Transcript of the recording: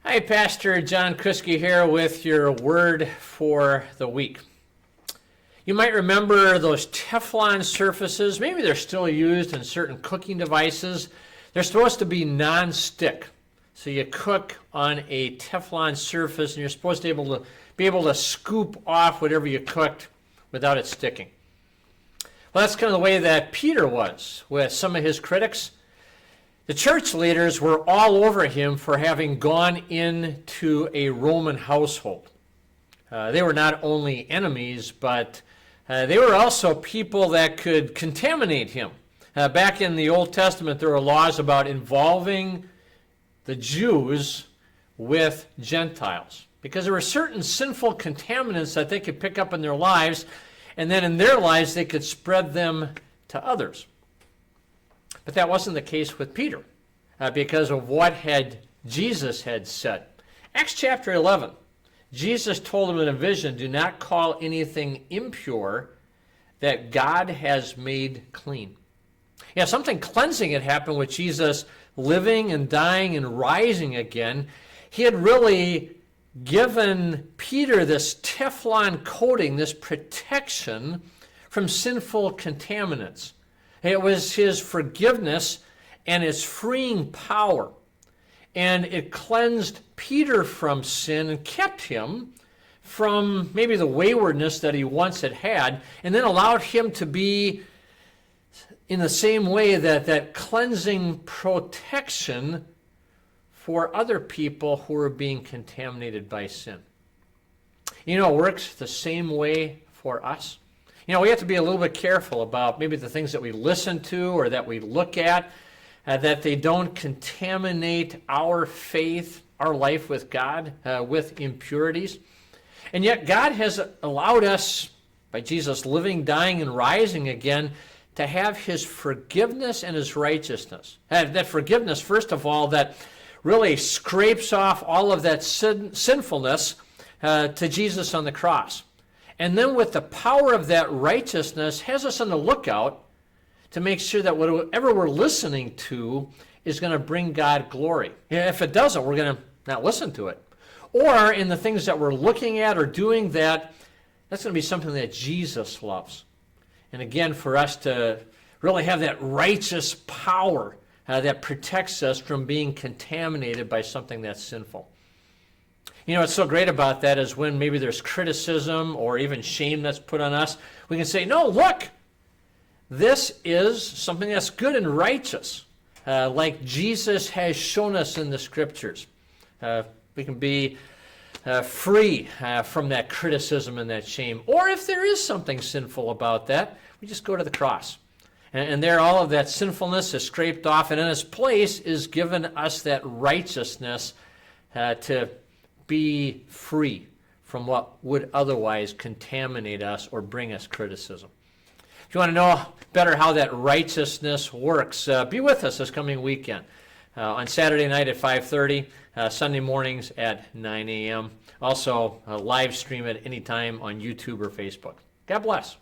Hi, Pastor John Kriske here with your word for the week. You might remember those Teflon surfaces. Maybe they're still used in certain cooking devices. They're supposed to be non-stick. So you cook on a Teflon surface and you're supposed to be able to scoop off whatever you cooked without it sticking. Well, that's kind of the way that Peter was with some of his critics. The church leaders were all over him for having gone into a Roman household. They were not only enemies, but they were also people that could contaminate him. Back in the Old Testament, there were laws about involving the Jews with Gentiles, because there were certain sinful contaminants that they could pick up in their lives, and then in their lives they could spread them to others. But that wasn't the case with Peter because of what Jesus had said. Acts chapter 11, Jesus told him in a vision, "Do not call anything impure that God has made clean." Yeah, something cleansing had happened with Jesus living and dying and rising again. He had really given Peter this Teflon coating, this protection from sinful contaminants. It was his forgiveness and his freeing power. And it cleansed Peter from sin and kept him from maybe the waywardness that he once had, and then allowed him to be in the same way that cleansing protection for other people who are being contaminated by sin. You know, it works the same way for us. You know, we have to be a little bit careful about maybe the things that we listen to or that we look at, that they don't contaminate our faith, our life with God, with impurities. And yet God has allowed us, by Jesus living, dying, and rising again, to have his forgiveness and his righteousness. That forgiveness, first of all, that really scrapes off all of that sinfulness to Jesus on the cross. And then with the power of that righteousness, has us on the lookout to make sure that whatever we're listening to is going to bring God glory. If it doesn't, we're going to not listen to it. Or in the things that we're looking at or doing, that's going to be something that Jesus loves. And again, for us to really have that righteous power that protects us from being contaminated by something that's sinful. You know, what's so great about that is when maybe there's criticism or even shame that's put on us, we can say, no, look, this is something that's good and righteous, like Jesus has shown us in the Scriptures. We can be free from that criticism and that shame. Or if there is something sinful about that, we just go to the cross. And there all of that sinfulness is scraped off, and in its place is given us that righteousness to be free from what would otherwise contaminate us or bring us criticism. If you want to know better how that righteousness works, be with us this coming weekend. On Saturday night at 5:30, Sunday mornings at 9 a.m. Also, live stream at any time on YouTube or Facebook. God bless.